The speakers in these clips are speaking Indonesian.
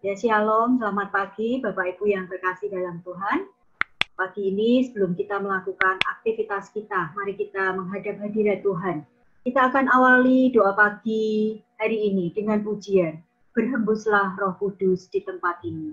Ya, shalom, selamat pagi Bapak Ibu yang terkasih dalam Tuhan. Pagi ini sebelum kita melakukan aktivitas kita, mari kita menghadap hadirat Tuhan. Kita akan awali doa pagi hari ini dengan pujian. Berhembuslah Roh Kudus di tempat ini.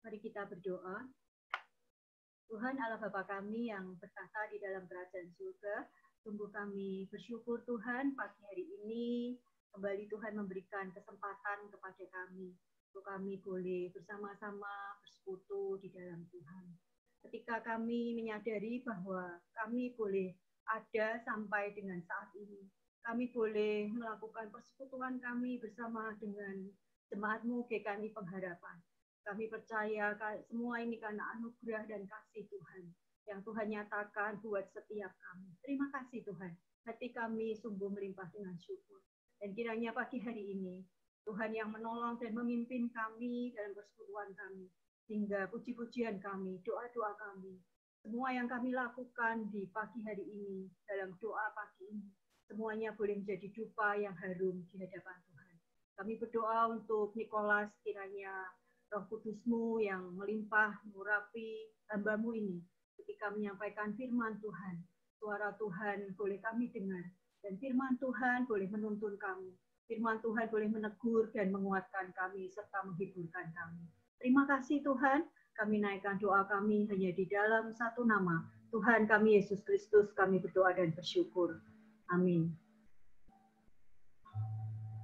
Mari kita berdoa. Tuhan Allah Bapa kami yang bertahta di dalam kerajaan surga, sungguh kami bersyukur Tuhan pagi hari ini kembali Tuhan memberikan kesempatan kepada kami untuk kami boleh bersama-sama bersekutu di dalam Tuhan. Ketika kami menyadari bahwa kami boleh ada sampai dengan saat ini, kami boleh melakukan persekutuan kami bersama dengan jemaat-Mu GKMI Pengharapan. Kami percaya semua ini karena anugerah dan kasih Tuhan yang Tuhan nyatakan buat setiap kami. Terima kasih Tuhan. Hati kami sungguh melimpah dengan syukur. Dan kiranya pagi hari ini Tuhan yang menolong dan memimpin kami dalam persekutuan kami. Sehingga puji-pujian kami, doa-doa kami, semua yang kami lakukan di pagi hari ini, dalam doa pagi ini, semuanya boleh menjadi dupa yang harum di hadapan Tuhan. Kami berdoa untuk Nikolas, kiranya Roh Kudus-Mu yang melimpah, mengurapi hamba-Mu ini, ketika menyampaikan firman Tuhan, suara Tuhan boleh kami dengar, dan firman Tuhan boleh menuntun kami. Firman Tuhan boleh menegur dan menguatkan kami, serta menghiburkan kami. Terima kasih Tuhan, kami naikkan doa kami hanya di dalam satu nama, Tuhan kami Yesus Kristus, kami berdoa dan bersyukur. Amin.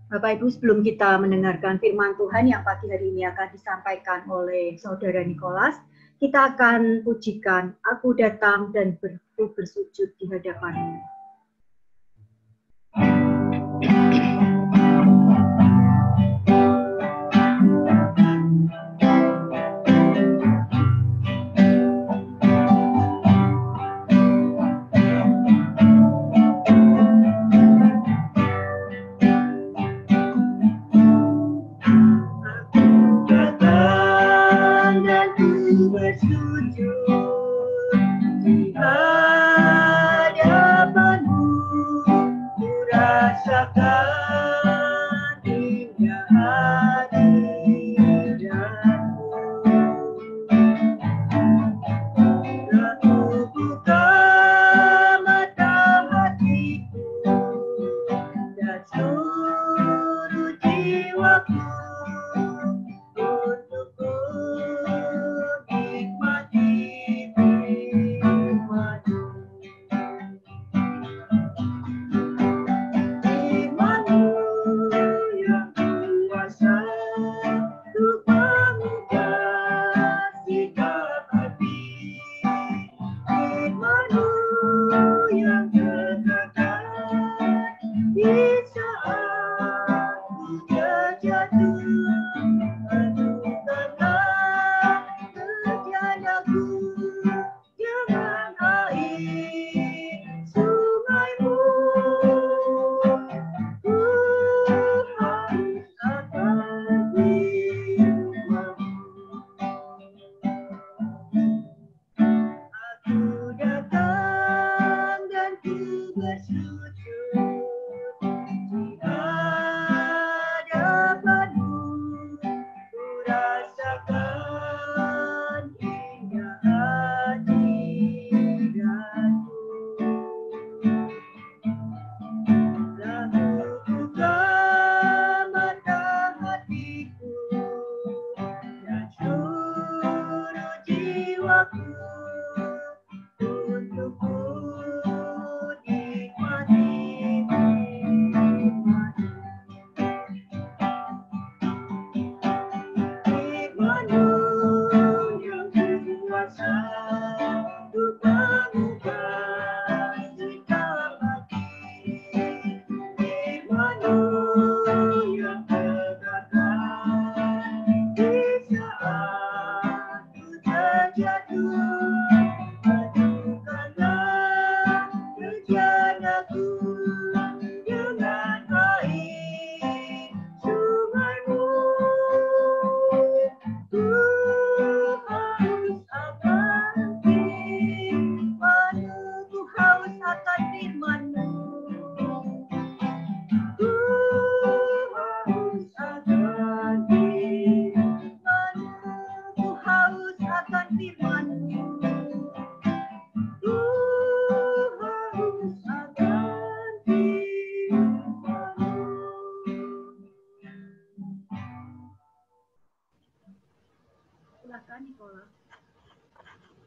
Bapak Ibu, sebelum kita mendengarkan firman Tuhan yang pagi hari ini akan disampaikan oleh Saudara Nikolas, kita akan pujikan, Aku datang dan bersujud di hadapan-Mu.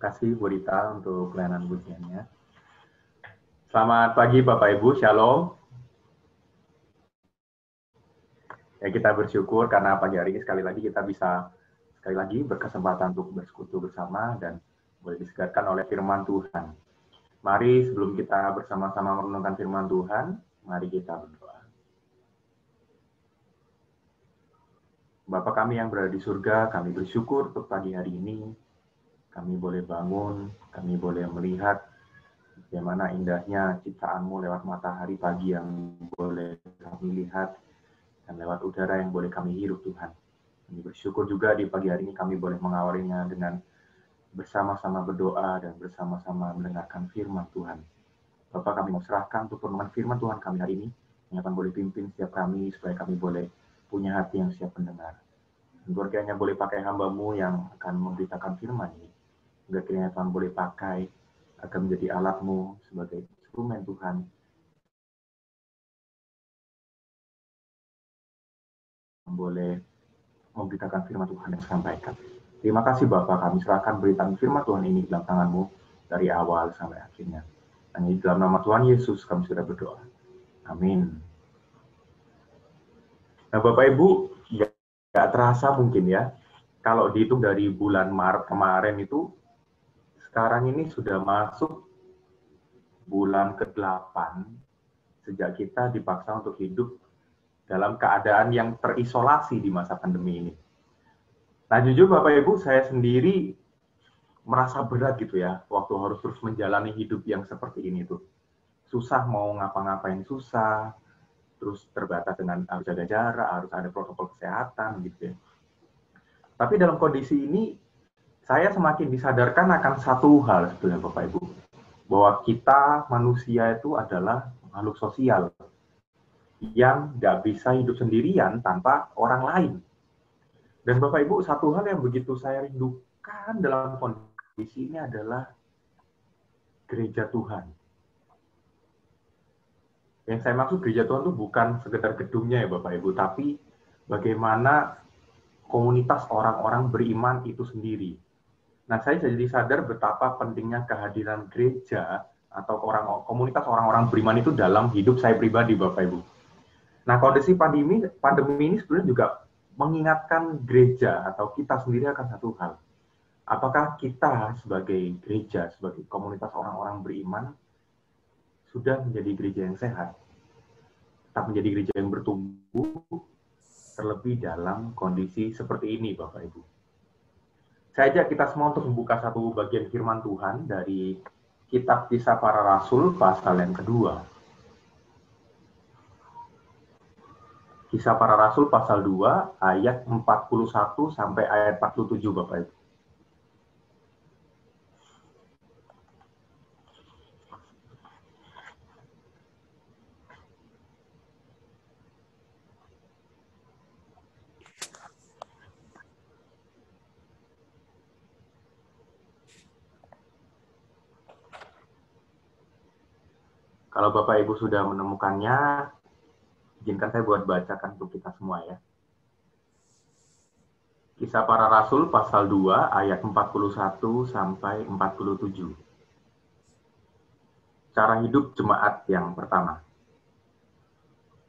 Terima kasih Bu Rita untuk pelayanan pujiannya. Selamat pagi Bapak Ibu, Shalom. Ya, kita bersyukur karena pagi hari ini sekali lagi kita bisa berkesempatan untuk bersekutu bersama dan boleh disegarkan oleh firman Tuhan. Mari sebelum kita bersama-sama merenungkan firman Tuhan, mari kita berdoa. Bapa kami yang berada di surga, kami bersyukur untuk pagi hari ini. Kami boleh bangun, kami boleh melihat bagaimana indahnya ciptaan-Mu lewat matahari pagi yang boleh kami lihat, dan lewat udara yang boleh kami hirup, Tuhan. Kami bersyukur juga di pagi hari ini kami boleh mengawalinya dengan bersama-sama berdoa dan bersama-sama mendengarkan firman Tuhan. Bapak, kami mau serahkan untuk perenungan firman Tuhan kami hari ini, yang akan boleh pimpin setiap kami, supaya kami boleh punya hati yang siap mendengar. Dan keluarganya boleh pakai hamba-Mu yang akan memberitakan firman ini. Hingga kiranya Tuhan boleh pakai, akan menjadi alat-Mu sebagai instrumen Tuhan. Boleh memberitakan firman Tuhan yang disampaikan. Terima kasih Bapak, kami serahkan beritaan firman Tuhan ini dalam tangan-Mu dari awal sampai akhirnya. Hanya di dalam nama Tuhan Yesus kami sudah berdoa. Amin. Nah Bapak Ibu, nggak terasa mungkin ya, kalau dihitung dari bulan Maret kemarin itu, sekarang ini sudah masuk bulan ke-8 sejak kita dipaksa untuk hidup dalam keadaan yang terisolasi di masa pandemi ini. Nah jujur Bapak Ibu, saya sendiri merasa berat gitu ya, waktu harus terus menjalani hidup yang seperti ini tuh. Susah mau ngapa-ngapain susah, terus terbatas dengan harus jaga jarak, harus ada protokol kesehatan gitu ya. Tapi dalam kondisi ini, saya semakin disadarkan akan satu hal sebetulnya Bapak Ibu, bahwa kita manusia itu adalah makhluk sosial yang nggak bisa hidup sendirian tanpa orang lain. Dan Bapak Ibu, satu hal yang begitu saya rindukan dalam kondisi ini adalah gereja Tuhan. Yang saya maksud gereja Tuhan itu bukan sekedar gedungnya ya Bapak Ibu, tapi bagaimana komunitas orang-orang beriman itu sendiri. Nah, saya jadi sadar betapa pentingnya kehadiran gereja atau komunitas orang-orang beriman itu dalam hidup saya pribadi Bapak Ibu. Nah, kondisi pandemi ini sebenarnya juga mengingatkan gereja atau kita sendiri akan satu hal. Apakah kita sebagai gereja, sebagai komunitas orang-orang beriman, sudah menjadi gereja yang sehat, tetap menjadi gereja yang bertumbuh, terlebih dalam kondisi seperti ini, Bapak Ibu. Saya ajak kita semua untuk membuka satu bagian firman Tuhan dari Kitab Kisah Para Rasul, pasal yang kedua. Kisah Para Rasul, pasal 2, ayat 41 sampai ayat 47, Bapak Ibu. Kalau Bapak Ibu sudah menemukannya, izinkan saya buat bacakan untuk kita semua ya. Kisah Para Rasul pasal 2 ayat 41 sampai 47. Cara hidup jemaat yang pertama.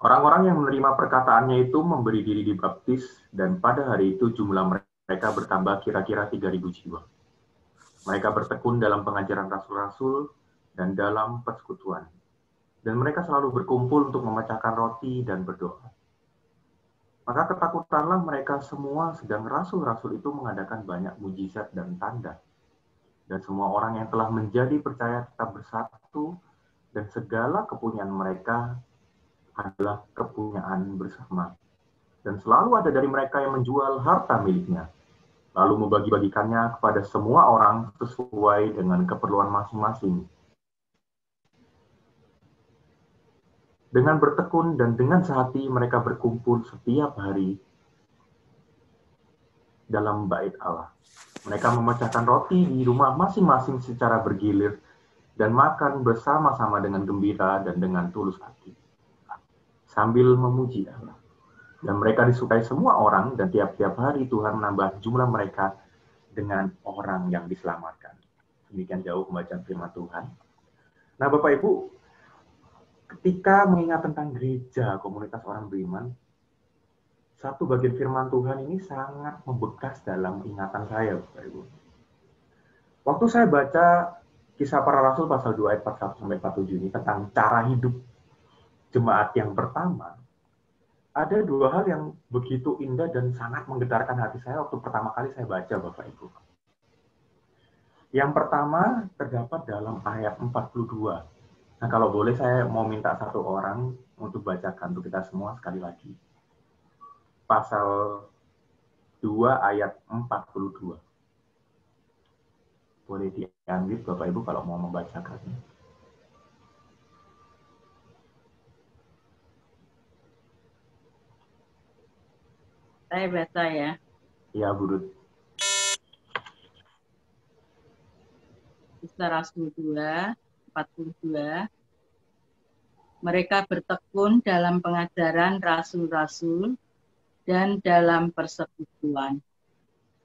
Orang-orang yang menerima perkataannya itu memberi diri dibaptis, dan pada hari itu jumlah mereka bertambah kira-kira 3.000 jiwa. Mereka bertekun dalam pengajaran rasul-rasul dan dalam persekutuan. Dan mereka selalu berkumpul untuk memecahkan roti dan berdoa. Maka ketakutanlah mereka semua, sedang rasul-rasul itu mengadakan banyak mujizat dan tanda. Dan semua orang yang telah menjadi percaya tetap bersatu, dan segala kepunyaan mereka adalah kepunyaan bersama. Dan selalu ada dari mereka yang menjual harta miliknya, lalu membagi-bagikannya kepada semua orang sesuai dengan keperluan masing-masing. Dengan bertekun dan dengan sehati mereka berkumpul setiap hari dalam bait Allah. Mereka memecahkan roti di rumah masing-masing secara bergilir dan makan bersama-sama dengan gembira dan dengan tulus hati, sambil memuji Allah. Dan mereka disukai semua orang, dan tiap-tiap hari Tuhan menambah jumlah mereka dengan orang yang diselamatkan. Demikian jauh pembacaan firman Tuhan. Nah Bapak Ibu, ketika mengingat tentang gereja, komunitas orang beriman, satu bagian firman Tuhan ini sangat membekas dalam ingatan saya, Bapak Ibu. Waktu saya baca Kisah Para Rasul pasal 2 ayat 41 sampai 47 ini tentang cara hidup jemaat yang pertama, ada dua hal yang begitu indah dan sangat menggetarkan hati saya waktu pertama kali saya baca, Bapak Ibu. Yang pertama terdapat dalam ayat 42. Nah, kalau boleh saya mau minta satu orang untuk bacakan untuk kita semua sekali lagi. Pasal 2 ayat 42. Boleh diambil Bapak Ibu kalau mau membacakannya. Saya baca ya. Iya, Bu Ruth. Kisah Rasul 2, 42. Mereka bertekun dalam pengajaran rasul-rasul dan dalam persekutuan.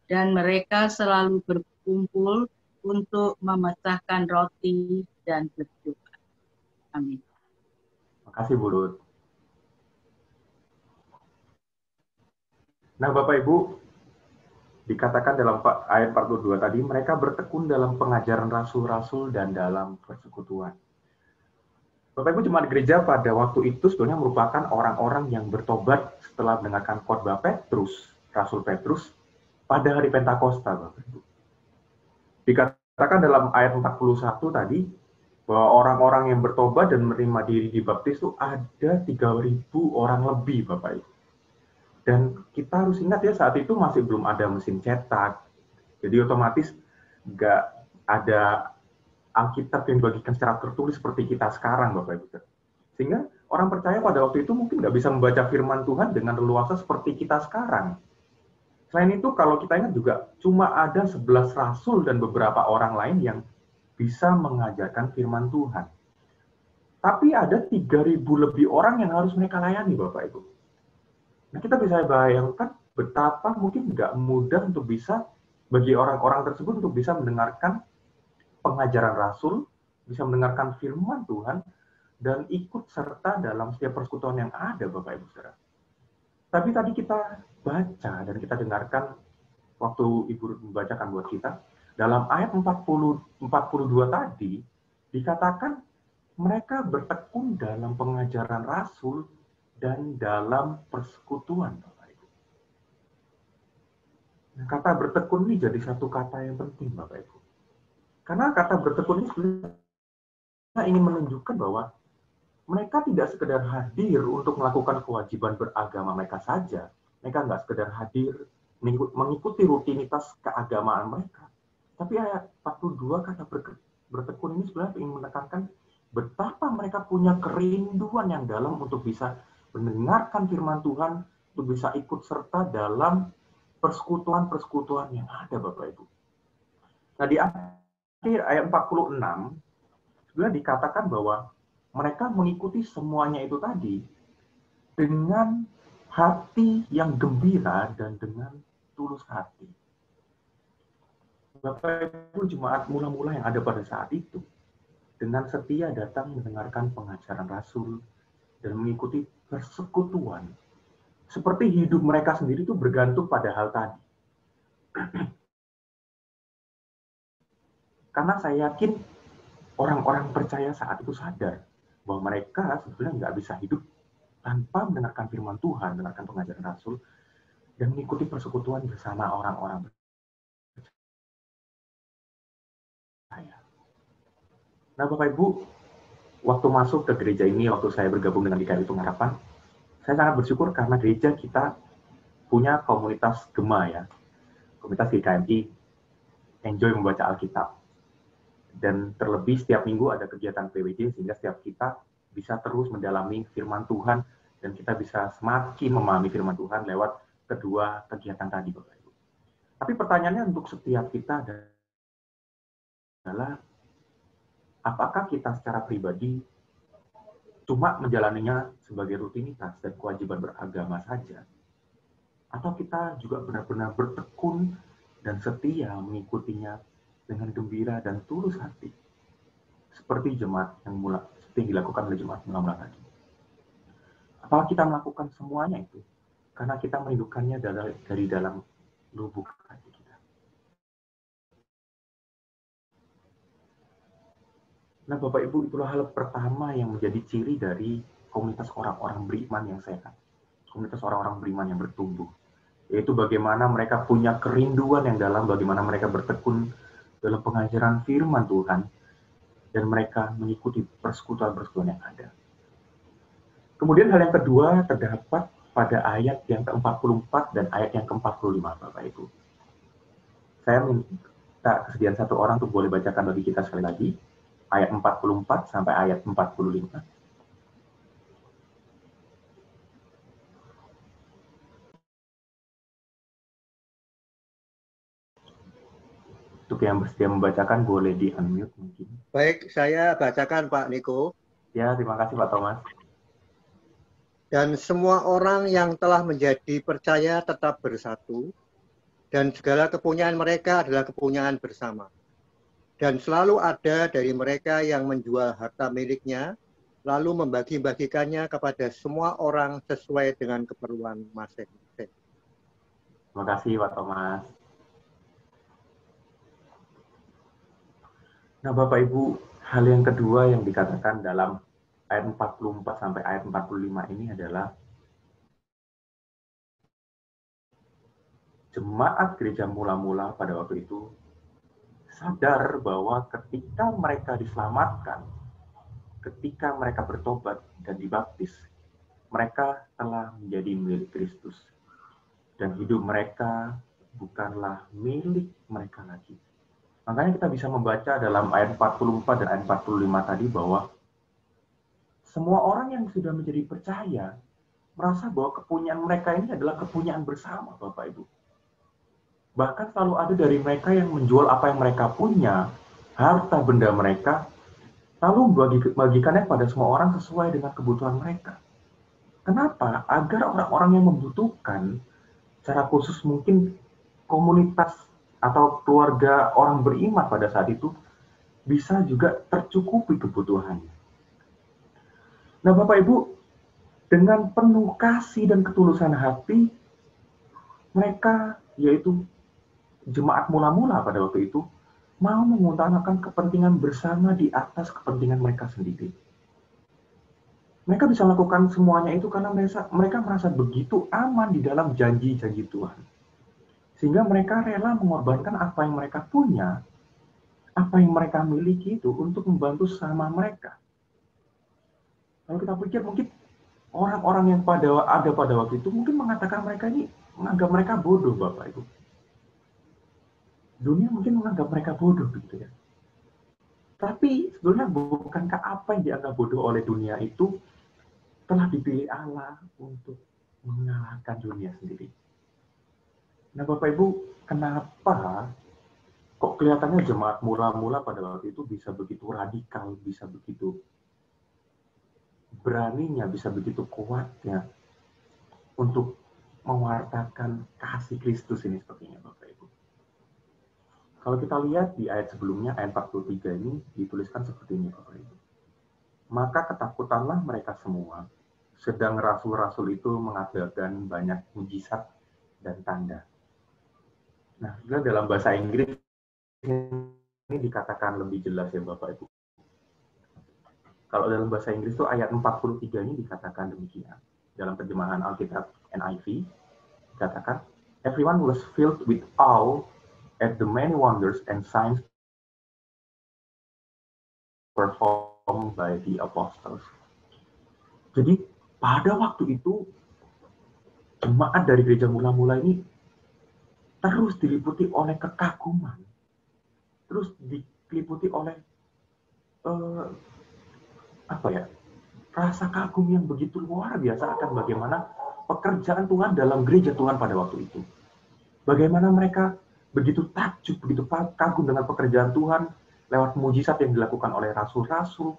Dan mereka selalu berkumpul untuk memecahkan roti dan berdoa. Amin. Terima kasih, Bu Ruth. Nah, Bapak Ibu, dikatakan dalam ayat 42 tadi, mereka bertekun dalam pengajaran rasul-rasul dan dalam persekutuan. Bapak Ibu, jemaat gereja pada waktu itu sebenarnya merupakan orang-orang yang bertobat setelah mendengarkan khotbah Petrus, Rasul Petrus, pada hari Pentakosta, Bapak Ibu. Dikatakan dalam ayat 41 tadi, bahwa orang-orang yang bertobat dan menerima diri dibaptis itu ada 3.000 orang lebih, Bapak Ibu. Dan kita harus ingat ya, saat itu masih belum ada mesin cetak. Jadi otomatis nggak ada Alkitab yang dibagikan secara tertulis seperti kita sekarang, Bapak Ibu. Sehingga orang percaya pada waktu itu mungkin nggak bisa membaca firman Tuhan dengan leluasa seperti kita sekarang. Selain itu, kalau kita ingat juga, cuma ada 11 rasul dan beberapa orang lain yang bisa mengajarkan firman Tuhan. Tapi ada 3.000 lebih orang yang harus mereka layani, Bapak Ibu. Nah, kita bisa bayangkan betapa mungkin nggak mudah untuk bisa, bagi orang-orang tersebut untuk bisa mendengarkan pengajaran Rasul, bisa mendengarkan firman Tuhan, dan ikut serta dalam setiap persekutuan yang ada, Bapak Ibu Saudara. Tapi tadi kita baca dan kita dengarkan, waktu Ibu membacakan buat kita, dalam ayat 42 tadi, dikatakan mereka bertekun dalam pengajaran Rasul dan dalam persekutuan, Bapak Ibu. Nah, kata bertekun ini jadi satu kata yang penting, Bapak Ibu. Karena kata bertekun ini sebenarnya ingin menunjukkan bahwa mereka tidak sekedar hadir untuk melakukan kewajiban beragama mereka saja. Mereka nggak sekedar hadir mengikuti rutinitas keagamaan mereka. Tapi ayat 42 kata bertekun ini sebenarnya ingin menekankan betapa mereka punya kerinduan yang dalam untuk bisa mendengarkan firman Tuhan, untuk bisa ikut serta dalam persekutuan-persekutuan yang ada, Bapak Ibu. Nah, di akhir ayat 46, sebenarnya dikatakan bahwa mereka mengikuti semuanya itu tadi dengan hati yang gembira dan dengan tulus hati. Bapak Ibu jemaat mula-mula yang ada pada saat itu, dengan setia datang mendengarkan pengajaran Rasul dan mengikuti persekutuan. Seperti hidup mereka sendiri itu bergantung pada hal tadi. Karena saya yakin orang-orang percaya saat itu sadar bahwa mereka sebetulnya nggak bisa hidup tanpa mendengarkan firman Tuhan, mendengarkan pengajaran Rasul, dan mengikuti persekutuan bersama orang-orang percaya. Nah, Bapak Ibu, waktu masuk ke gereja ini, waktu saya bergabung dengan GKI Pengharapan, saya sangat bersyukur karena gereja kita punya komunitas Gema ya, komunitas GKMI, enjoy membaca Alkitab. Dan terlebih setiap minggu ada kegiatan PWJ sehingga setiap kita bisa terus mendalami firman Tuhan dan kita bisa semakin memahami firman Tuhan lewat kedua kegiatan tadi, Bapak Ibu. Tapi pertanyaannya untuk setiap kita adalah apakah kita secara pribadi cuma menjalaninya sebagai rutinitas dan kewajiban beragama saja? Atau kita juga benar-benar bertekun dan setia mengikutinya dengan gembira dan tulus hati? Seperti jemaat yang seperti dilakukan oleh jemaat mula-mula tadi. Apakah kita melakukan semuanya itu karena kita merindukannya dari dalam lubuk hati kita? Nah, Bapak Ibu, itulah hal pertama yang menjadi ciri dari komunitas orang-orang beriman yang sehat. komunitas orang-orang beriman yang bertumbuh. Yaitu bagaimana mereka punya kerinduan yang dalam, bagaimana mereka bertekun dalam pengajaran firman Tuhan, dan mereka mengikuti persekutuan-persekutuan yang ada. Kemudian hal yang kedua terdapat pada ayat yang ke-44 dan ayat yang ke-45, Bapak Ibu. Saya minta kesediaan satu orang untuk boleh bacakan bagi kita sekali lagi, ayat 44 sampai ayat 45. Untuk yang bersedia membacakan, boleh di-unmute mungkin. Baik, saya bacakan Pak Niko. Ya, terima kasih Pak Thomas. Dan semua orang yang telah menjadi percaya tetap bersatu, dan segala kepunyaan mereka adalah kepunyaan bersama. Dan selalu ada dari mereka yang menjual harta miliknya, lalu membagi-bagikannya kepada semua orang sesuai dengan keperluan masing-masing. Terima kasih Pak Thomas. Nah Bapak Ibu, hal yang kedua yang dikatakan dalam ayat 44 sampai ayat 45 ini adalah jemaat gereja mula-mula pada waktu itu sadar bahwa ketika mereka diselamatkan, ketika mereka bertobat dan dibaptis, mereka telah menjadi milik Kristus. Dan hidup mereka bukanlah milik mereka lagi. Makanya kita bisa membaca dalam ayat 44 dan ayat 45 tadi bahwa semua orang yang sudah menjadi percaya merasa bahwa kepunyaan mereka ini adalah kepunyaan bersama, Bapak Ibu. Bahkan selalu ada dari mereka yang menjual apa yang mereka punya, harta benda mereka, lalu membagikannya pada semua orang sesuai dengan kebutuhan mereka. Kenapa? Agar orang-orang yang membutuhkan, secara khusus mungkin komunitas atau keluarga orang beriman pada saat itu, bisa juga tercukupi kebutuhannya. Nah Bapak Ibu, dengan penuh kasih dan ketulusan hati, mereka, yaitu jemaat mula-mula pada waktu itu, mau mengutamakan kepentingan bersama di atas kepentingan mereka sendiri. Mereka bisa lakukan semuanya itu karena mereka merasa begitu aman di dalam janji-janji Tuhan. Sehingga mereka rela mengorbankan apa yang mereka punya, apa yang mereka miliki itu untuk membantu sama mereka. Kalau kita pikir mungkin orang-orang yang ada pada waktu itu mungkin mengatakan mereka ini, menganggap mereka bodoh Bapak Ibu. Dunia mungkin menganggap mereka bodoh gitu ya. Tapi sebenarnya bukankah apa yang dianggap bodoh oleh dunia itu telah dipilih Allah untuk mengalahkan dunia sendiri. Nah Bapak Ibu, kenapa kok kelihatannya jemaat mula-mula pada waktu itu bisa begitu radikal, bisa begitu beraninya, bisa begitu kuatnya untuk mewartakan kasih Kristus ini sepertinya Bapak Ibu. Kalau kita lihat di ayat sebelumnya, ayat 43 ini dituliskan seperti ini Bapak Ibu. Maka ketakutanlah mereka semua, sedang rasul-rasul itu mengadakan banyak mujizat dan tanda. Nah, dalam bahasa Inggris ini dikatakan lebih jelas ya Bapak Ibu. Kalau dalam bahasa Inggris itu ayat 43 ini dikatakan demikian. Dalam terjemahan Alkitab NIV dikatakan, everyone was filled with awe at the many wonders and signs performed by the apostles. Jadi pada waktu itu jemaat dari gereja mula-mula ini terus diliputi oleh kekaguman, terus diliputi oleh rasa kagum yang begitu luar biasa akan bagaimana pekerjaan Tuhan dalam gereja Tuhan pada waktu itu. Bagaimana mereka begitu takjub, begitu kagum dengan pekerjaan Tuhan lewat mujizat yang dilakukan oleh rasul-rasul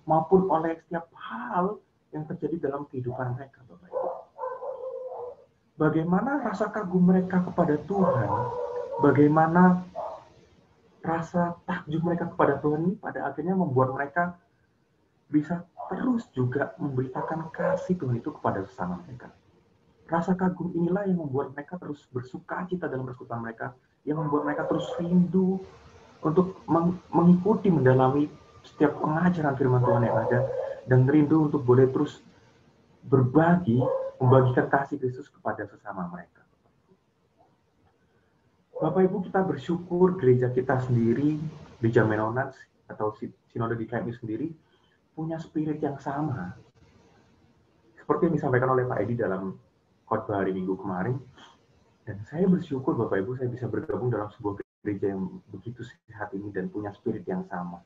maupun oleh setiap hal yang terjadi dalam kehidupan mereka, Bapak Ibu. Bagaimana rasa kagum mereka kepada Tuhan, bagaimana rasa takjub mereka kepada Tuhan ini pada akhirnya membuat mereka bisa terus juga memberitakan kasih Tuhan itu kepada sesama mereka. Rasa kagum inilah yang membuat mereka terus bersuka cita dalam persekutuan mereka, yang membuat mereka terus rindu untuk mengikuti, mendalami setiap pengajaran firman Tuhan yang ada, dan rindu untuk boleh terus berbagi membagikan kasih Kristus kepada sesama mereka. Bapak Ibu, kita bersyukur gereja kita sendiri, Gereja Menonan atau Sinode GKMI sendiri, punya spirit yang sama. Seperti yang disampaikan oleh Pak Edi dalam khotbah hari Minggu kemarin. Dan saya bersyukur Bapak Ibu, saya bisa bergabung dalam sebuah gereja yang begitu sehat ini dan punya spirit yang sama.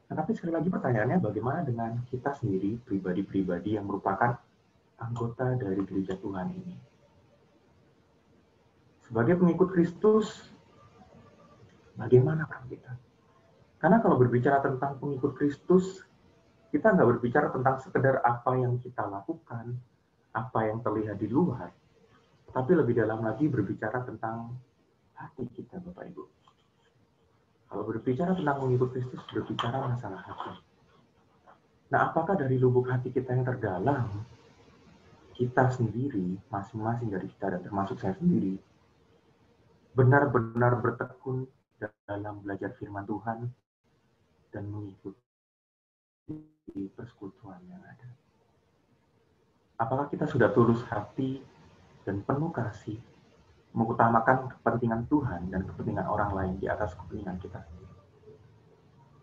Nah, tapi sekali lagi pertanyaannya, bagaimana dengan kita sendiri, pribadi-pribadi yang merupakan anggota dari gereja Tuhan ini? Sebagai pengikut Kristus, bagaimana peran kita? Karena kalau berbicara tentang pengikut Kristus, kita nggak berbicara tentang sekedar apa yang kita lakukan, apa yang terlihat di luar, tapi lebih dalam lagi berbicara tentang hati kita, Bapak Ibu. Kalau berbicara tentang mengikut Kristus, berbicara masalah hati. Nah, apakah dari lubuk hati kita yang terdalam, kita sendiri, masing-masing dari kita, dan termasuk saya sendiri, benar-benar bertekun dalam belajar firman Tuhan dan mengikuti persekutuan yang ada? Apakah kita sudah tulus hati dan penuh kasih, mengutamakan kepentingan Tuhan dan kepentingan orang lain di atas kepentingan kita sendiri?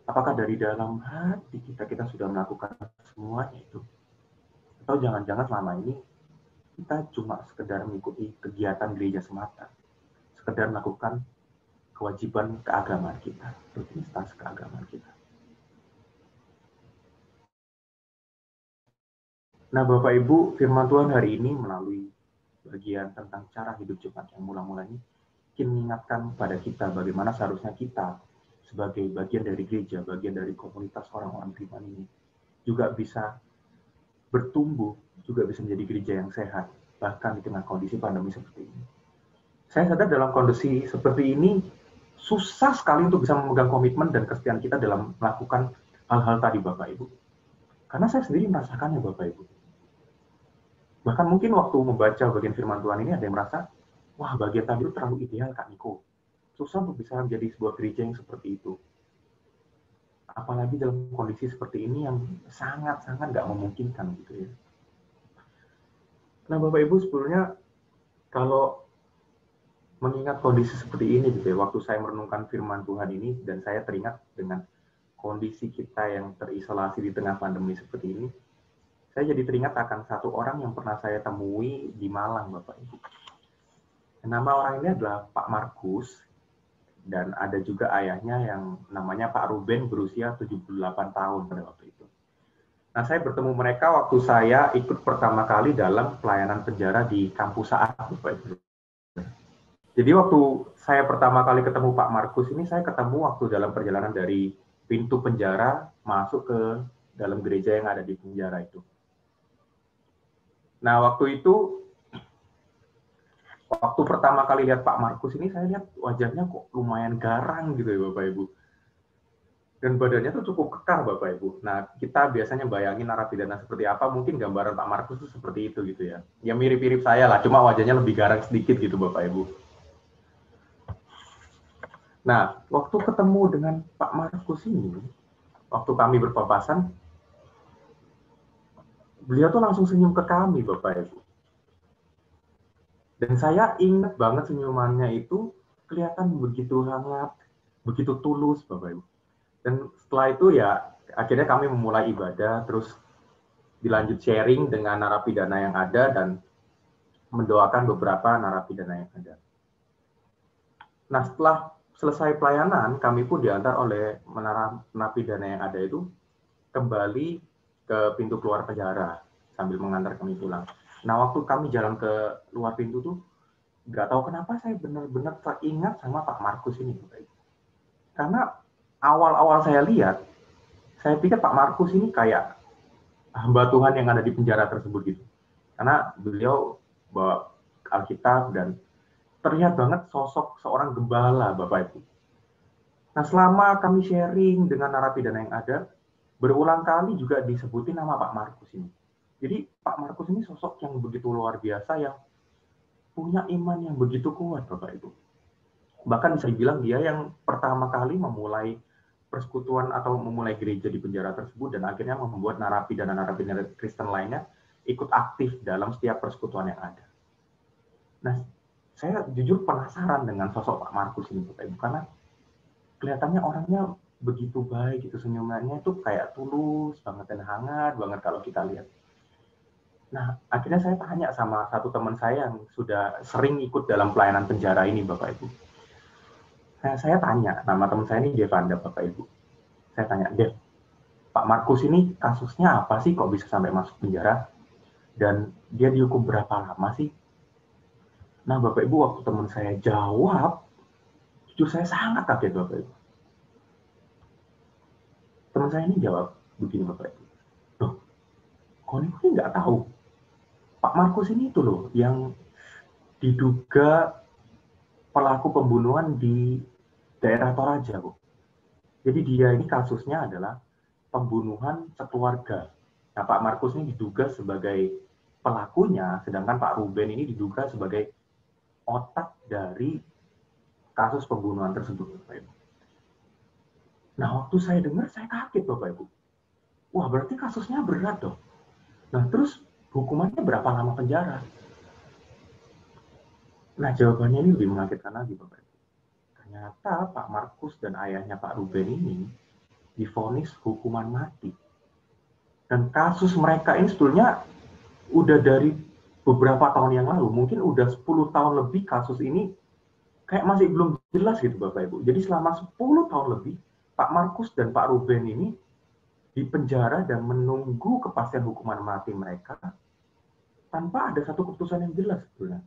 Apakah dari dalam hati kita sudah melakukan semuanya itu? Atau jangan-jangan selama ini kita cuma sekedar mengikuti kegiatan gereja semata, sekedar melakukan kewajiban keagamaan kita, rutinitas keagamaan kita. Nah, Bapak Ibu, firman Tuhan hari ini melalui bagian tentang cara hidup Jumat yang mula-mula ini ingin mengingatkan pada kita bagaimana seharusnya kita sebagai bagian dari gereja, bagian dari komunitas orang-orang beriman ini juga bisa bertumbuh, juga bisa menjadi gereja yang sehat, bahkan di tengah kondisi pandemi seperti ini. Saya sadar dalam kondisi seperti ini susah sekali untuk bisa memegang komitmen dan kesetiaan kita dalam melakukan hal-hal tadi, Bapak Ibu. Karena saya sendiri merasakannya, Bapak Ibu. Bahkan mungkin waktu membaca bagian firman Tuhan ini ada yang merasa, wah bagian tadi itu terlalu ideal Kak Niko. Susah untuk bisa menjadi sebuah gereja yang seperti itu. Apalagi dalam kondisi seperti ini yang sangat-sangat nggak memungkinkan gitu ya. Nah Bapak Ibu, sebetulnya kalau mengingat kondisi seperti ini gitu ya, waktu saya merenungkan firman Tuhan ini dan saya teringat dengan kondisi kita yang terisolasi di tengah pandemi seperti ini, saya jadi teringat akan satu orang yang pernah saya temui di Malang, Bapak Ibu. Nama orang ini adalah Pak Markus, dan ada juga ayahnya yang namanya Pak Ruben, berusia 78 tahun pada waktu itu. Nah, saya bertemu mereka waktu saya ikut pertama kali dalam pelayanan penjara di kampus Saat, Bapak Ibu. Jadi waktu saya pertama kali ketemu Pak Markus ini, saya ketemu waktu dalam perjalanan dari pintu penjara masuk ke dalam gereja yang ada di penjara itu. Nah, waktu pertama kali lihat Pak Markus ini, saya lihat wajahnya kok lumayan garang gitu ya Bapak Ibu. Dan badannya tuh cukup kekar Bapak Ibu. Nah, kita biasanya bayangin narapidana seperti apa, mungkin gambaran Pak Markus tuh seperti itu gitu ya. Ya mirip-mirip saya lah, cuma wajahnya lebih garang sedikit gitu Bapak Ibu. Nah, waktu ketemu dengan Pak Markus ini, waktu kami berpapasan, beliau tuh langsung senyum ke kami, Bapak Ibu. Dan saya ingat banget senyumannya itu kelihatan begitu hangat, begitu tulus, Bapak Ibu. Dan setelah itu ya, akhirnya kami memulai ibadah, terus dilanjut sharing dengan narapidana yang ada, dan mendoakan beberapa narapidana yang ada. Nah, setelah selesai pelayanan, kami pun diantar oleh narapidana yang ada itu kembali ke pintu keluar penjara sambil mengantar kami pulang. Nah, waktu kami jalan ke luar pintu tuh, nggak tahu kenapa saya benar-benar teringat sama Pak Markus ini. Karena awal-awal saya lihat, saya pikir Pak Markus ini kayak hamba Tuhan yang ada di penjara tersebut gitu. Karena beliau bawa Alkitab dan terlihat banget sosok seorang gembala, Bapak Ibu. Nah, selama kami sharing dengan narapidana yang ada, berulang kali juga disebutin nama Pak Markus ini. Jadi Pak Markus ini sosok yang begitu luar biasa, yang punya iman yang begitu kuat, Bapak Ibu. Bahkan bisa dibilang dia yang pertama kali memulai persekutuan atau memulai gereja di penjara tersebut, dan akhirnya membuat narapidana Kristen lainnya ikut aktif dalam setiap persekutuan yang ada. Nah, saya jujur penasaran dengan sosok Pak Markus ini, Bapak Ibu, karena kelihatannya orangnya begitu baik, gitu, senyumannya itu kayak tulus banget dan hangat banget kalau kita lihat. Nah, akhirnya saya tanya sama satu teman saya yang sudah sering ikut dalam pelayanan penjara ini, Bapak Ibu. Saya tanya, nama teman saya ini Devanda, Bapak Ibu. Saya tanya, Dev, Pak Markus ini kasusnya apa sih kok bisa sampai masuk penjara? Dan dia dihukum berapa lama sih? Nah, Bapak Ibu, waktu teman saya jawab, jujur saya sangat kaget, Bapak Ibu. Teman saya ini jawab begini, Bapak Ibu. Loh, kok ini nggak tahu? Pak Markus ini itu loh, yang diduga pelaku pembunuhan di daerah Toraja, Bu. Jadi dia ini kasusnya adalah pembunuhan sekeluarga. Nah, Pak Markus ini diduga sebagai pelakunya, sedangkan Pak Ruben ini diduga sebagai otak dari kasus pembunuhan tersebut, Bapak Ibu. Nah, waktu saya dengar, saya kaget, Bapak Ibu. Wah, berarti kasusnya berat dong. Nah, terus hukumannya berapa lama penjara? Nah, jawabannya ini lebih mengagetkan lagi, Bapak Ibu. Ternyata Pak Markus dan ayahnya Pak Ruben ini divonis hukuman mati. Dan kasus mereka ini sebetulnya udah dari beberapa tahun yang lalu, mungkin udah 10 tahun lebih kasus ini kayak masih belum jelas gitu, Bapak Ibu. Jadi selama 10 tahun lebih, Pak Markus dan Pak Ruben ini di penjara dan menunggu kepastian hukuman mati mereka tanpa ada satu keputusan yang jelas sebetulnya.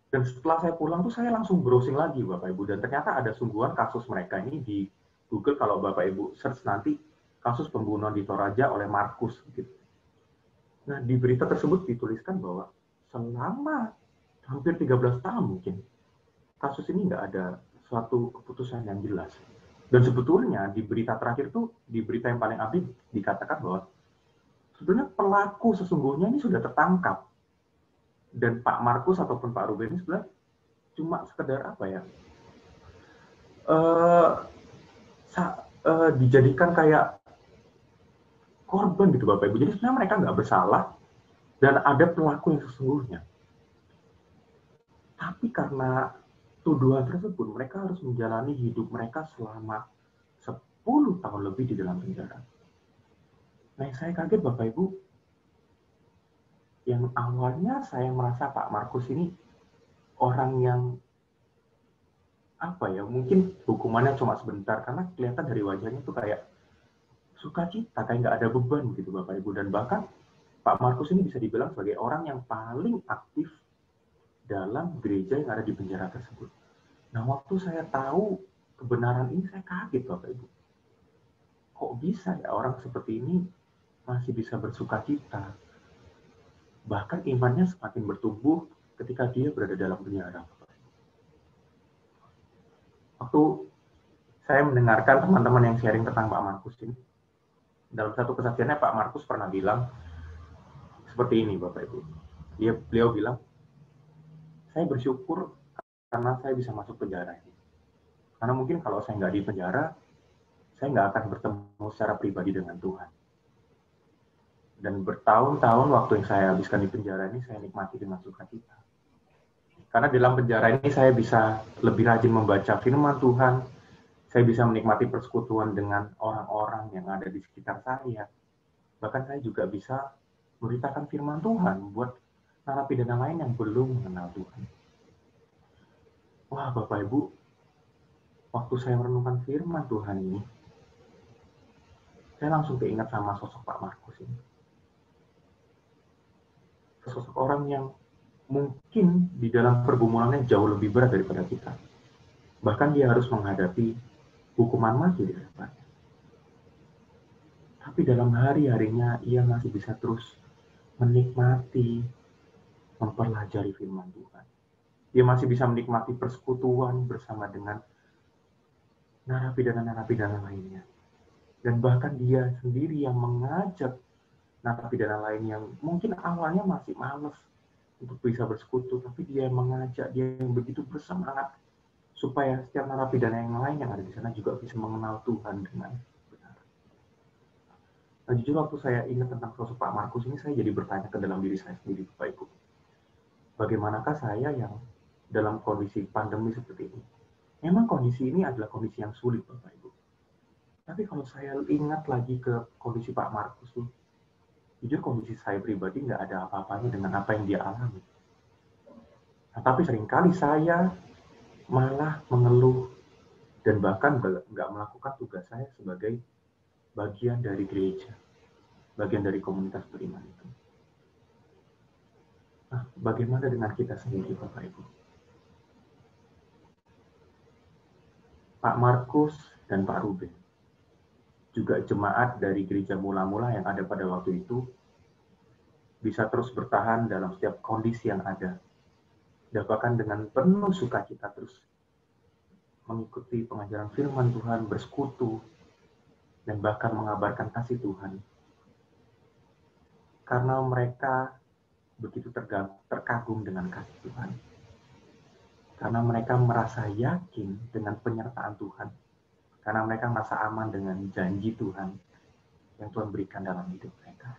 Dan setelah saya pulang tuh saya langsung browsing lagi, Bapak Ibu, dan ternyata ada sungguhan kasus mereka ini di Google. Kalau Bapak Ibu search nanti kasus pembunuhan di Toraja oleh Markus gitu. Nah, di berita tersebut dituliskan bahwa selama hampir 13 tahun mungkin kasus ini nggak ada suatu keputusan yang jelas. Dan sebetulnya di berita terakhir tuh, di berita yang paling update dikatakan bahwa sebetulnya pelaku sesungguhnya ini sudah tertangkap. Dan Pak Markus ataupun Pak Ruben ini sebenarnya cuma sekedar apa ya, dijadikan kayak korban gitu, Bapak Ibu. Jadi sebenarnya mereka nggak bersalah dan ada pelaku yang sesungguhnya. Tapi karena tuduhan tersebut, mereka harus menjalani hidup mereka selama 10 tahun lebih di dalam penjara. Nah, saya kaget, Bapak Ibu, yang awalnya saya merasa Pak Markus ini orang yang apa ya, mungkin hukumannya cuma sebentar, karena kelihatan dari wajahnya tuh kayak sukacita, kayak nggak ada beban gitu, Bapak Ibu. Dan bahkan Pak Markus ini bisa dibilang sebagai orang yang paling aktif dalam gereja yang ada di penjara tersebut. Nah, waktu saya tahu kebenaran ini, saya kaget, Bapak Ibu. Kok bisa ya orang seperti ini masih bisa bersuka cita? Bahkan imannya semakin bertumbuh ketika dia berada dalam penjara. Waktu saya mendengarkan teman-teman yang sharing tentang Pak Markus ini, dalam satu kesaksiannya Pak Markus pernah bilang seperti ini, Bapak Ibu. Beliau bilang, saya bersyukur karena saya bisa masuk penjara ini. Karena mungkin kalau saya nggak di penjara, saya nggak akan bertemu secara pribadi dengan Tuhan. Dan bertahun-tahun waktu yang saya habiskan di penjara ini, saya nikmati dengan sukacita. Karena dalam penjara ini saya bisa lebih rajin membaca firman Tuhan, saya bisa menikmati persekutuan dengan orang-orang yang ada di sekitar saya. Bahkan saya juga bisa memberitakan firman Tuhan buat narapidana lain yang belum mengenal Tuhan. Wah, Bapak Ibu, waktu saya merenungkan firman Tuhan ini, saya langsung keingat sama sosok Pak Markus ini. Sosok orang yang mungkin di dalam pergumulannya jauh lebih berat daripada kita. Bahkan dia harus menghadapi hukuman mati di hadapannya. Tapi dalam hari-harinya ia masih bisa terus menikmati, mempelajari firman Tuhan. Dia masih bisa menikmati persekutuan bersama dengan narapidana-narapidana lainnya. Dan bahkan dia sendiri yang mengajak narapidana lain yang mungkin awalnya masih malas untuk bisa bersekutu, tapi dia yang mengajak, dia yang begitu bersemangat supaya setiap narapidana yang lain yang ada di sana juga bisa mengenal Tuhan dengan benar. Nah, jujur waktu saya ingat tentang sosok Pak Markus ini, saya jadi bertanya ke dalam diri saya sendiri, Bapak Ibu. Bagaimanakah saya yang dalam kondisi pandemi seperti ini? Memang kondisi ini adalah kondisi yang sulit, Bapak Ibu. Tapi kalau saya ingat lagi ke kondisi Pak Markus tuh, jujur kondisi saya pribadi nggak ada apa-apanya dengan apa yang dia alami. Nah, tapi seringkali saya malah mengeluh dan bahkan nggak melakukan tugas saya sebagai bagian dari gereja, bagian dari komunitas beriman itu. Nah, bagaimana dengan kita sendiri, Bapak Ibu? Pak Markus dan Pak Ruben, juga jemaat dari gereja mula-mula yang ada pada waktu itu, bisa terus bertahan dalam setiap kondisi yang ada. Dan bahkan dengan penuh sukacita terus mengikuti pengajaran firman Tuhan, bersekutu, dan bahkan mengabarkan kasih Tuhan. Karena mereka begitu terkagum dengan kasih Tuhan. Karena mereka merasa yakin dengan penyertaan Tuhan. Karena mereka merasa aman dengan janji Tuhan yang Tuhan berikan dalam hidup mereka.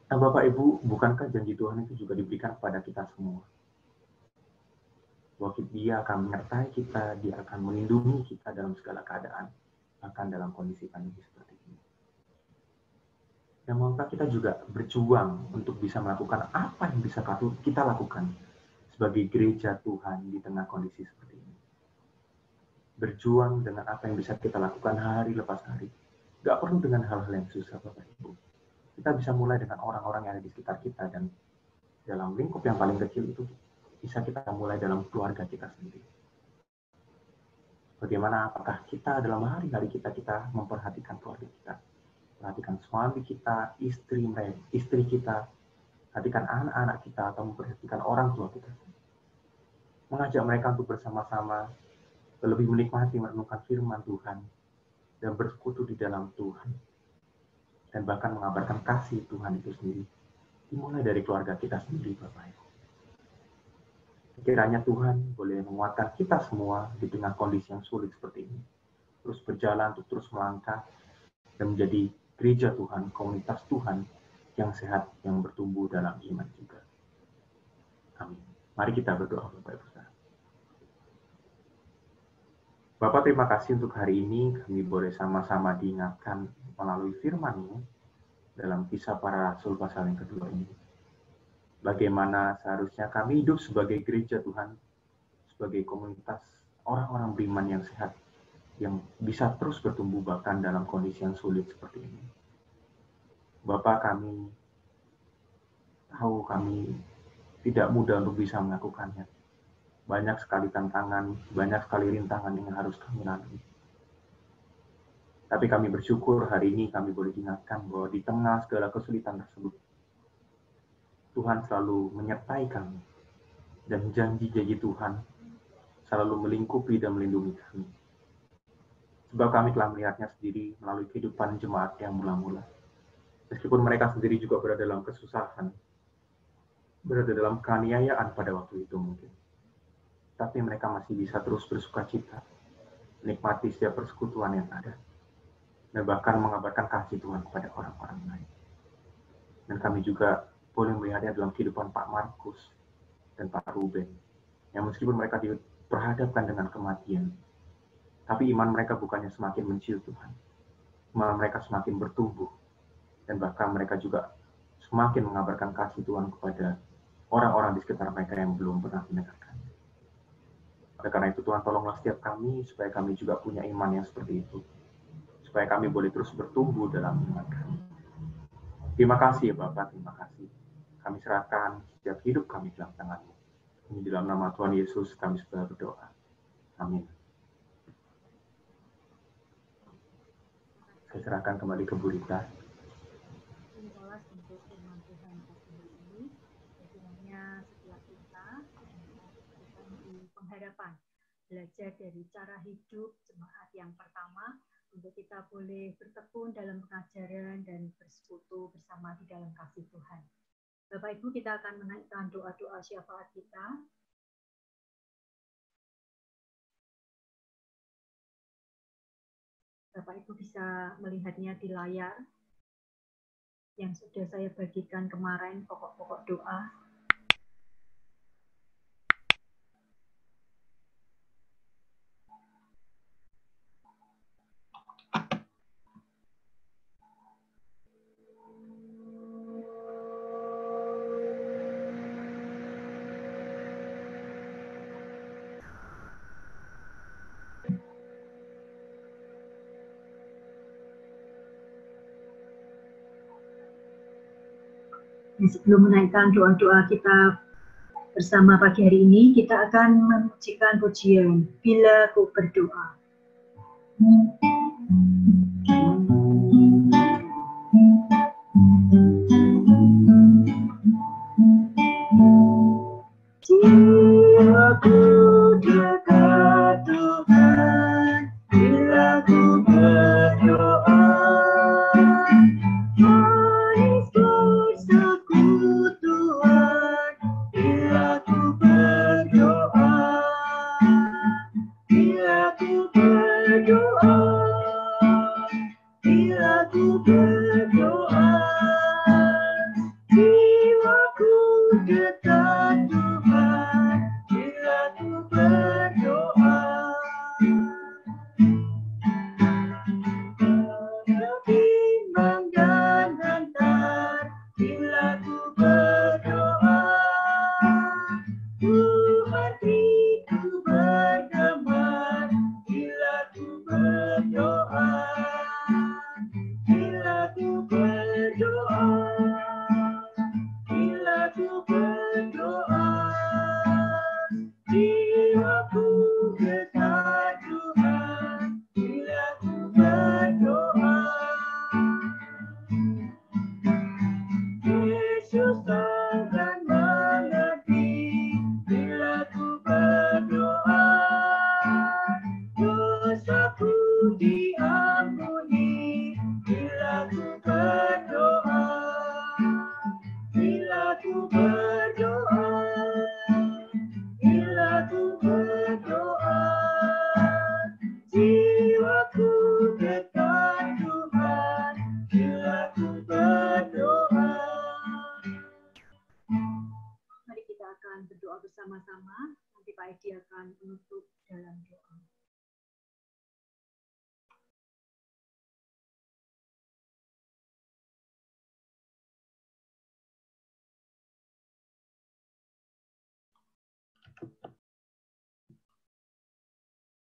Nah, Bapak Ibu, bukankah janji Tuhan itu juga diberikan kepada kita semua? Bahwa Dia akan menyertai kita, Dia akan melindungi kita dalam segala keadaan, bahkan dalam kondisi pandemi seperti ini. Dan maukah kita juga berjuang untuk bisa melakukan apa yang bisa kita lakukan sebagai gereja Tuhan di tengah kondisi seperti ini. Berjuang dengan apa yang bisa kita lakukan hari lepas hari. Gak perlu dengan hal-hal yang susah, Bapak Ibu. Kita bisa mulai dengan orang-orang yang ada di sekitar kita, dan dalam lingkup yang paling kecil itu bisa kita mulai dalam keluarga kita sendiri. Bagaimana apakah kita dalam hari-hari kita memperhatikan keluarga kita, perhatikan suami kita, istri kita, perhatikan anak-anak kita, atau memperhatikan orang tua kita. Mengajak mereka untuk bersama-sama lebih menikmati merenungkan firman Tuhan dan bersekutu di dalam Tuhan, dan bahkan mengabarkan kasih Tuhan itu sendiri. Dimulai dari keluarga kita sendiri, Bapak Ibu. Kiranya Tuhan boleh menguatkan kita semua di tengah kondisi yang sulit seperti ini. Terus berjalan untuk terus melangkah dan menjadi gereja Tuhan, komunitas Tuhan yang sehat, yang bertumbuh dalam iman juga. Amin. Mari kita berdoa, Bapak Ibu. Bapak, terima kasih untuk hari ini kami boleh sama-sama diingatkan melalui firman-Mu dalam Kisah Para Rasul pasal yang kedua ini. Bagaimana seharusnya kami hidup sebagai gereja Tuhan, sebagai komunitas orang-orang beriman yang sehat, yang bisa terus bertumbuh bahkan dalam kondisi yang sulit seperti ini. Bapak, kami tahu kami tidak mudah untuk bisa melakukannya. Banyak sekali tantangan, banyak sekali rintangan yang harus kami lalui. Tapi kami bersyukur hari ini kami boleh diingatkan bahwa di tengah segala kesulitan tersebut, Tuhan selalu menyertai kami. Dan janji-janji Tuhan selalu melingkupi dan melindungi kami. Sebab kami telah melihatnya sendiri melalui kehidupan jemaat yang mula-mula. Meskipun mereka sendiri juga berada dalam kesusahan, berada dalam keaniayaan pada waktu itu mungkin. Tapi mereka masih bisa terus bersuka cita, menikmati setiap persekutuan yang ada, dan bahkan mengabarkan kasih Tuhan kepada orang-orang lain. Dan kami juga boleh melihatnya dalam kehidupan Pak Markus dan Pak Ruben, yang meskipun mereka diperhadapkan dengan kematian, tapi iman mereka bukannya semakin menciut Tuhan, malah mereka semakin bertumbuh, dan bahkan mereka juga semakin mengabarkan kasih Tuhan kepada orang-orang di sekitar mereka yang belum pernah mendengarkan. Oleh karena itu Tuhan tolonglah setiap kami supaya kami juga punya iman yang seperti itu. Supaya kami boleh terus bertumbuh dalam iman kami. Terima kasih ya Bapak, terima kasih. Kami serahkan setiap hidup kami dalam tangan-Mu. Ini dalam nama Tuhan Yesus kami sudah berdoa. Amin. Saya serahkan kembali ke Bu Rita. Untuk firman Tuhan hari ini, bagaimana setiap kita di pengharapan belajar dari cara hidup jemaat yang pertama, untuk kita boleh bertekun dalam pengajaran dan bersekutu bersama di dalam kasih Tuhan. Bapak Ibu, kita akan menaikkan doa-doa syafaat kita. Bapak Ibu bisa melihatnya di layar yang sudah saya bagikan kemarin, pokok-pokok doa. Sebelum menaikkan doa-doa kita bersama pagi hari ini, kita akan memujikan pujian Bila Ku Berdoa. Jiwaku dekat Tuhan, bila ku berdoa. Bersama-sama, nanti Pak Edi akan menutup dalam doa.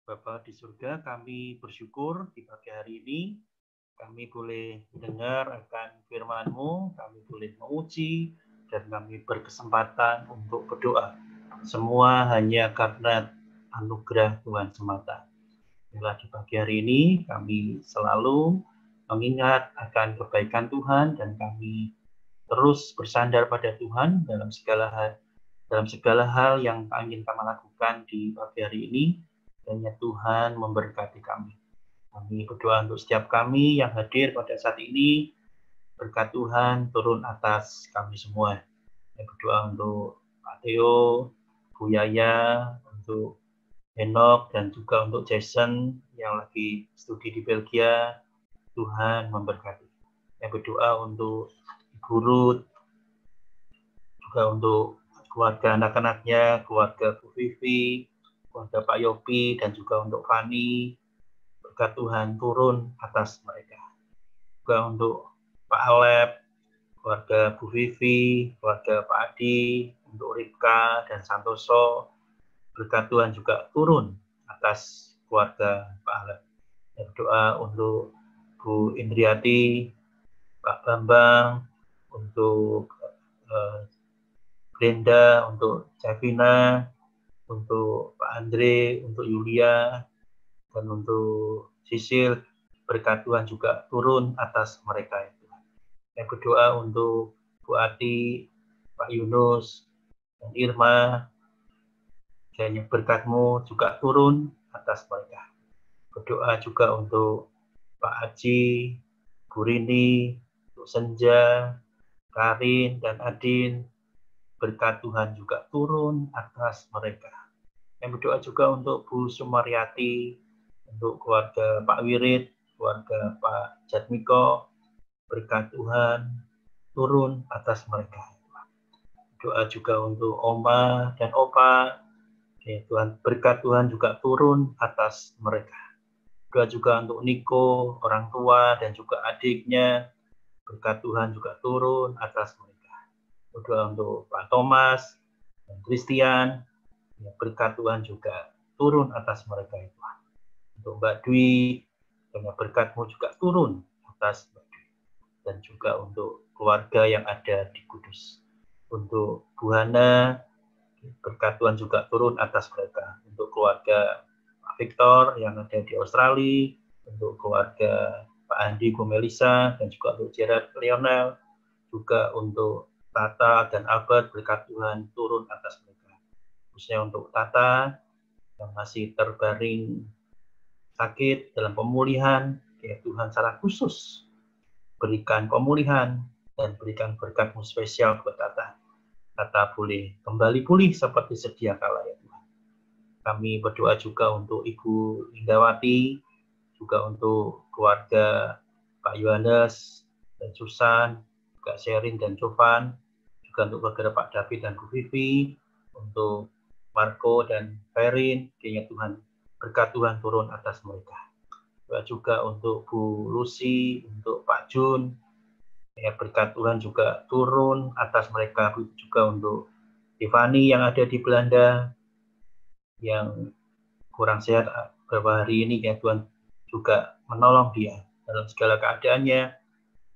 Bapa di surga, kami bersyukur di pagi hari ini kami boleh mendengar akan firman-Mu, kami boleh menguji, dan kami berkesempatan untuk berdoa. Semua hanya karena anugerah Tuhan semata. Bila di pagi hari ini kami selalu mengingat akan kebaikan Tuhan dan kami terus bersandar pada Tuhan dalam segala hal yang ingin kami lakukan di pagi hari ini. Hanya Tuhan memberkati kami. Kami berdoa untuk setiap kami yang hadir pada saat ini. Berkat Tuhan turun atas kami semua. Kami berdoa untuk Pak Theo, Bu Yaya, untuk Henok, dan juga untuk Jason yang lagi studi di Belgia. Tuhan memberkati. Kami berdoa untuk Ibu Ruth, juga untuk keluarga anak-anaknya, keluarga Bu Vivi, keluarga Pak Yopi, dan juga untuk Fani. Berkat Tuhan turun atas mereka. Juga untuk Pak Alep, keluarga Bu Vivi, keluarga Pak Adi, untuk Ripka dan Santoso. Berkat Tuhan juga turun atas keluarga Pak Alep. Dan berdoa untuk Bu Indriati, Pak Bambang, untuk Brenda, untuk Javina, untuk Pak Andre, untuk Yulia, dan untuk Sisil. Berkat Tuhan juga turun atas mereka itu. Saya berdoa untuk Bu Ati, Pak Yunus, dan Irma. Kiranya berkat-Mu juga turun atas mereka. Berdoa juga untuk Pak Haji, Bu Rini, untuk Senja, Karin, dan Adin. Berkat Tuhan juga turun atas mereka. Saya berdoa juga untuk Bu Sumaryati, untuk keluarga Pak Wirid, keluarga Pak Jatmiko, berkat Tuhan turun atas mereka. Doa juga untuk Oma dan Opa, ya Tuhan, berkat Tuhan juga turun atas mereka. Doa juga untuk Niko, orang tua dan juga adiknya, berkat Tuhan juga turun atas mereka. Doa untuk Pak Thomas dan Christian, ya, berkat Tuhan juga turun atas mereka itu. Untuk Mbak Dwi, dengan berkat-Mu juga turun atas Mbak Dwi. Dan juga untuk keluarga yang ada di Kudus. Untuk Bu Hana, berkat Tuhan juga turun atas mereka. Untuk keluarga Pak Victor yang ada di Australia, untuk keluarga Pak Andi, Bu Melisa, dan juga untuk Gerard Lionel, juga untuk Tata dan Albert, berkat Tuhan turun atas mereka. Khususnya untuk Tata yang masih terbaring sakit dalam pemulihan, ya Tuhan secara khusus berikan pemulihan dan berikan berkat-Mu spesial buat Tata. Tata boleh kembali pulih seperti sedia kala ya Tuhan. Kami berdoa juga untuk Ibu Indawati, juga untuk keluarga Pak Yohanes dan Susan, Kak Sherin dan Jovan, juga untuk keluarga Pak David dan Bu Vivi, untuk Marco dan Ferin, kiranya Tuhan berkat Tuhan turun atas mereka. Doa juga untuk Bu Lucy, untuk Pak Jun, ya berkat Tuhan juga turun atas mereka. Juga untuk Tiffany yang ada di Belanda, yang kurang sehat beberapa hari ini, ya Tuhan juga menolong dia dalam segala keadaannya.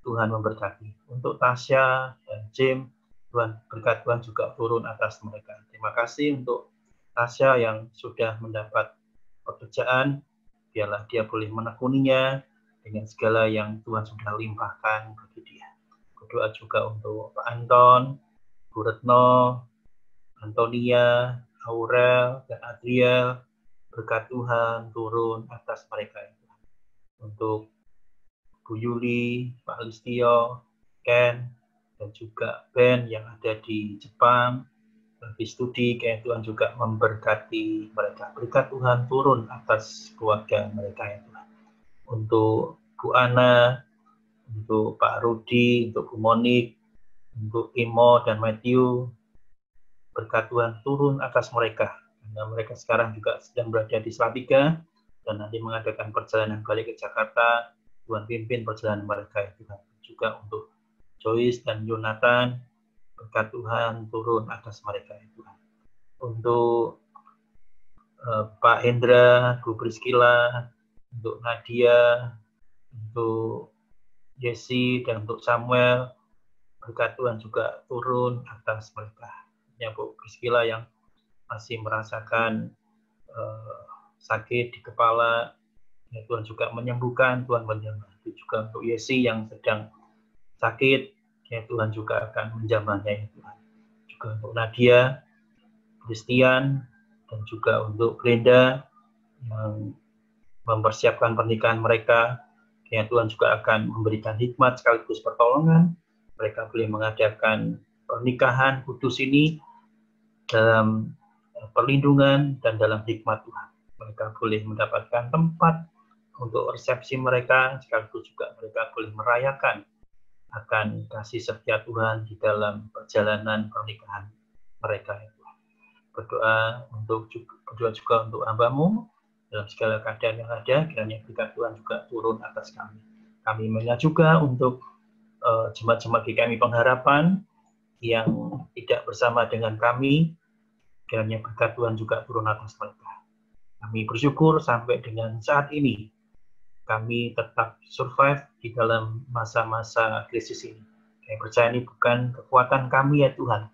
Tuhan memberkati. Untuk Tasya dan Jim, Tuhan berkat Tuhan juga turun atas mereka. Terima kasih untuk Tasya yang sudah mendapat pekerjaan, biarlah dia boleh menekuninya dengan segala yang Tuhan sudah limpahkan bagi dia. Berdoa juga untuk Pak Anton, Bu Retno, Antonia, Aurel, dan Adriel, berkat Tuhan turun atas mereka. Untuk Bu Yuli, Pak Listio, Ken, dan juga Ben yang ada di Jepang, di studi, kayak Tuhan juga memberkati mereka. Berkat Tuhan turun atas keluarga mereka ya Tuhan. Untuk Bu Ana, untuk Pak Rudi, untuk Bu Monik, untuk Imo dan Matthew, berkat Tuhan turun atas mereka. Karena mereka sekarang juga sedang berada di Salatiga dan nanti mengadakan perjalanan balik ke Jakarta. Tuhan pimpin perjalanan mereka ya Tuhan. Juga untuk Joyce dan Jonathan, berkat Tuhan turun atas mereka ya Tuhan. Untuk Pak Hendra, Bu Priscilla, untuk Nadia, untuk Jesse, dan untuk Samuel, berkat Tuhan juga turun atas mereka. Ya Bu Priscilla yang masih merasakan sakit di kepala, ya Tuhan juga menyembuhkan, Tuhan menjamah. Juga untuk Yesi yang sedang sakit, ya Tuhan juga akan menjamahnya ya Tuhan. Juga untuk Nadia, Christian, dan juga untuk Brenda yang mempersiapkan pernikahan mereka, ya Tuhan juga akan memberikan hikmat sekaligus pertolongan. Mereka boleh mengadakan pernikahan kudus ini dalam perlindungan dan dalam hikmat Tuhan. Mereka boleh mendapatkan tempat untuk resepsi mereka, sekaligus juga mereka boleh merayakan akan kasih setia Tuhan di dalam perjalanan pernikahan mereka. Berdoa juga untuk hamba-Mu dalam segala keadaan yang ada, kiranya berkat Tuhan juga turun atas kami. Kami mengingat juga untuk jemaat-jemaat GKMI Pengharapan yang tidak bersama dengan kami, kiranya berkat Tuhan juga turun atas mereka. Kami bersyukur sampai dengan saat ini kami tetap survive di dalam masa-masa krisis ini. Kami percaya ini bukan kekuatan kami ya Tuhan,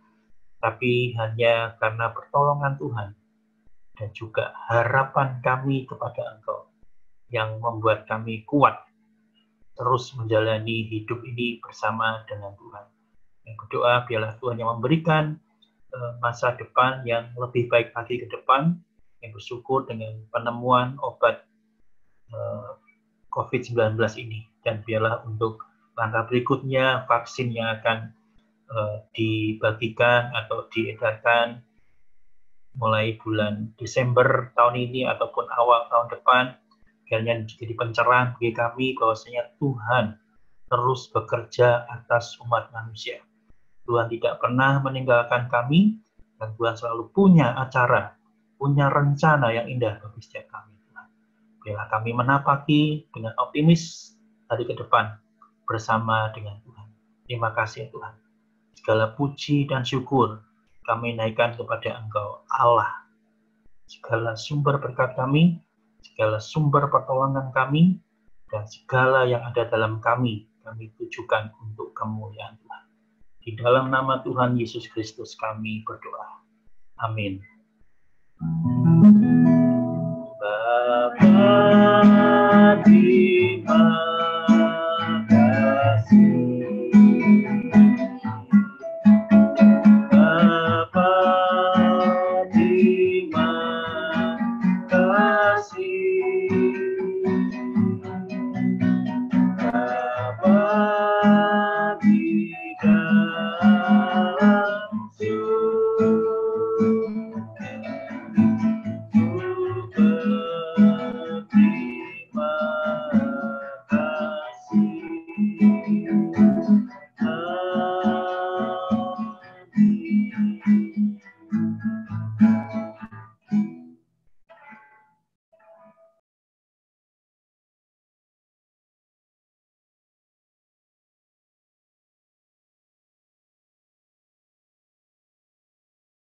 tapi hanya karena pertolongan Tuhan dan juga harapan kami kepada Engkau yang membuat kami kuat terus menjalani hidup ini bersama dengan Tuhan. Yang berdoa biarlah Tuhan yang memberikan masa depan yang lebih baik lagi ke depan, yang bersyukur dengan penemuan obat COVID-19 ini, dan biarlah untuk langkah berikutnya vaksin yang akan dibagikan atau diedarkan mulai bulan Desember tahun ini ataupun awal tahun depan, kiranya jadi pencerahan bagi kami bahwasanya Tuhan terus bekerja atas umat manusia. Tuhan tidak pernah meninggalkan kami, dan Tuhan selalu punya acara, punya rencana yang indah bagi setiap kami. Bila kami menapaki dengan optimis hari ke depan bersama dengan Tuhan. Terima kasih Tuhan. Segala puji dan syukur kami naikkan kepada Engkau Allah. Segala sumber berkat kami, segala sumber pertolongan kami, dan segala yang ada dalam kami tujukan untuk kemuliaan Tuhan. Di dalam nama Tuhan Yesus Kristus kami berdoa. Amin. Bapa di